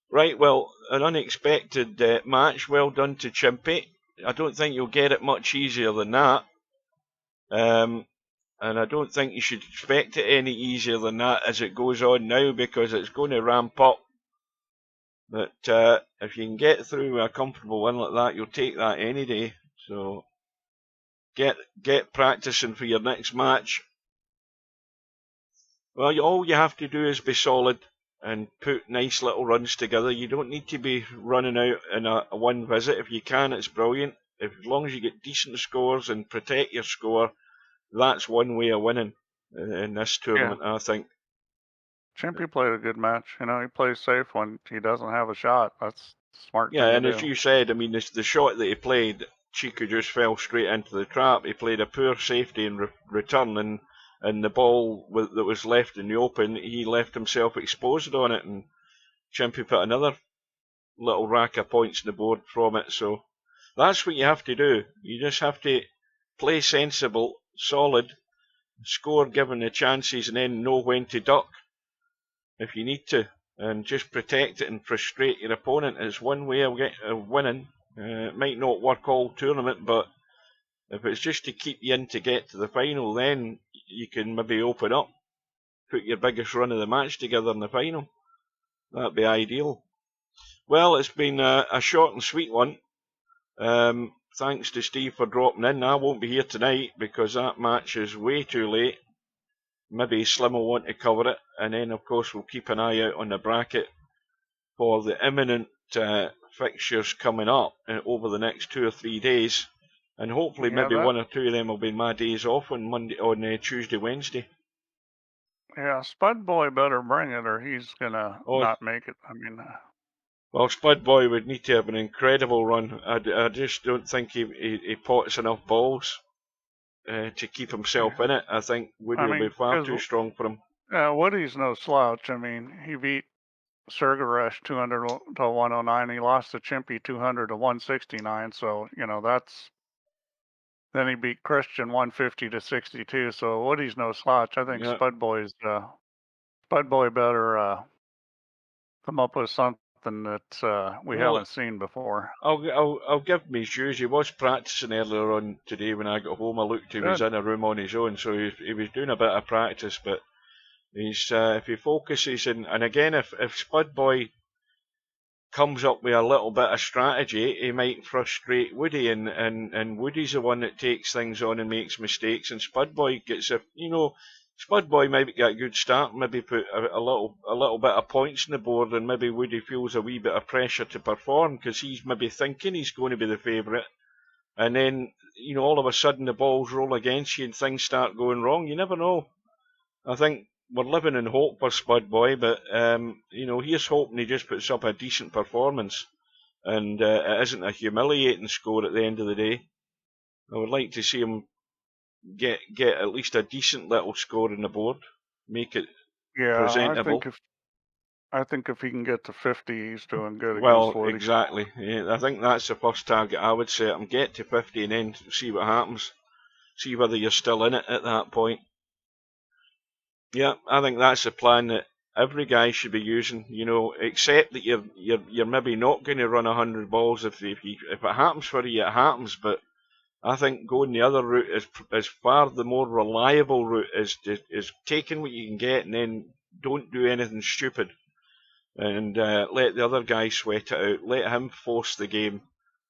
Right, well, an unexpected match. Well done to Chimpie. I don't think you'll get it much easier than that. And I don't think you should expect it any easier than that as it goes on now, because it's going to ramp up. But if you can get through a comfortable win like that, you'll take that any day. So get practicing for your next match. Well, all you have to do is be solid and put nice little runs together. You don't need to be running out in a one visit. If you can, it's brilliant. As long as you get decent scores and protect your score, that's one way of winning in this tournament, I think. Chimpie played a good match. You know, he plays safe when he doesn't have a shot. That's smart. Yeah, and as you said, I mean, the shot that he played, Chicu just fell straight into the trap. He played a poor safety in return, and the ball that was left in the open, he left himself exposed on it, and Chimpie put another little rack of points on the board from it. So that's what you have to do. You just have to play sensible, solid, score given the chances, and then know when to duck if you need to, and just protect it and frustrate your opponent. Is one way of winning. It might not work all tournament, but if it's just to keep you in to get to the final, then you can maybe open up, put your biggest run of the match together in the final. That'd be ideal. Well, it's been a short and sweet one. Thanks to Steve for dropping in. I won't be here tonight because that match is way too late. Maybe Slim will want to cover it, and then of course we'll keep an eye out on the bracket for the imminent fixtures coming up over the next 2 or 3 days, and hopefully maybe one or two of them will be my days off on Tuesday, Wednesday. Yeah, Spud Boy better bring it, or he's gonna not make it. I mean, well, Spud Boy would need to have an incredible run. I just don't think he pots enough balls to keep himself in it. I think Woody will be far too strong for him. Yeah, Woody's no slouch. I mean, he beat Sergaresh 200 to 109. He lost to Chimpie 200 to 169. So, you know, that's. Then he beat Christian 150 to 62. So Woody's no slouch. I think Spud Boy better come up with something that we haven't seen before. I'll give him his dues. He was practicing earlier on today when I got home. I looked, he was in a room on his own, so he was doing a bit of practice. But he's if he focuses and again, if Spud Boy comes up with a little bit of strategy, he might frustrate Woody, and Woody's the one that takes things on and makes mistakes, and Spud Boy gets Spud Boy maybe get a good start, maybe put a little bit of points on the board, and maybe Woody feels a wee bit of pressure to perform because he's maybe thinking he's going to be the favourite, and then all of a sudden the balls roll against you and things start going wrong. You never know. I think we're living in hope for Spud Boy, but here's hoping he just puts up a decent performance, and it isn't a humiliating score at the end of the day. I would like to see him get at least a decent little score on the board, make it presentable. I think if he can get to 50, he's doing good. Well, against 40. Exactly. Yeah, I think that's the first target I would set him. Get to 50 and then see what happens. See whether you're still in it at that point. Yeah, I think that's the plan that every guy should be using. Except that you're maybe not going to run 100 balls. If it happens for you, it happens. But I think going the other route is far the more reliable route. Is taking what you can get and then don't do anything stupid, and let the other guy sweat it out. Let him force the game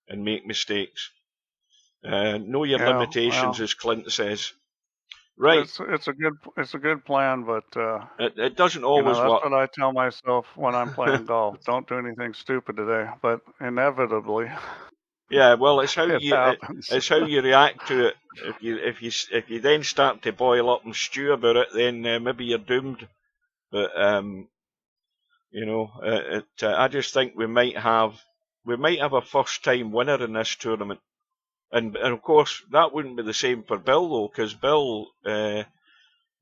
and make mistakes. Know your limitations, as Clint says. Right. It's a good plan, but it doesn't always work. That's what I tell myself when I'm playing golf. Don't do anything stupid today, but inevitably. Yeah, well, it's how you react to it. If you then start to boil up and stew about it, then maybe you're doomed. But I just think we might have a first time winner in this tournament. And of course that wouldn't be the same for Bill though, because Bill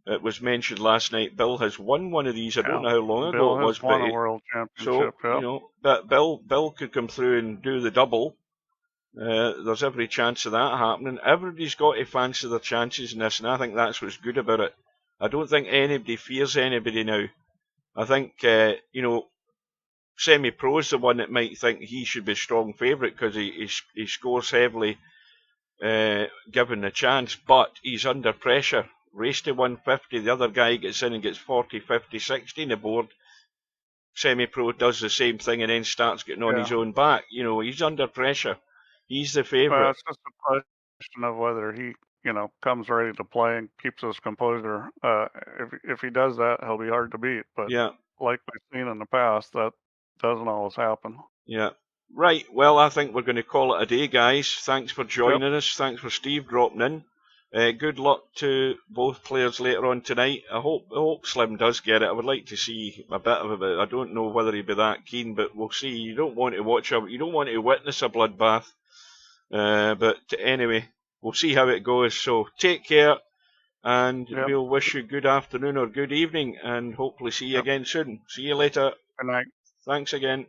it was mentioned last night, Bill has won one of these. I don't know how long ago Bill it was, has won but a world championship. so you know, but Bill could come through and do the double. There's every chance of that happening. Everybody's got to fancy their chances in this, and I think that's what's good about it. I don't think anybody fears anybody now. I think you know, Semi-Pro is the one that might think he should be a strong favourite because he scores heavily, given the chance, but he's under pressure. Race to 150, the other guy gets in and gets 40, 50, 60 on the board. Semi-Pro does the same thing and then starts getting on his own back. You know, he's under pressure. He's the favourite. Well, it's just a question of whether he, you know, comes ready to play and keeps his composure. If he does that, he'll be hard to beat. But yeah, like we've seen in the past, that doesn't always happen. Yeah. Right, well, I think we're going to call it a day, guys. Thanks for joining us. Thanks for Steve dropping in. Good luck to both players later on tonight. I hope Slim does get it. I would like to see a bit of it. I don't know whether he'd be that keen, but we'll see. You don't want to witness a bloodbath. But anyway, we'll see how it goes. So take care, and we'll wish you good afternoon or good evening, and hopefully see you again soon. See you later. Good night. Thanks again.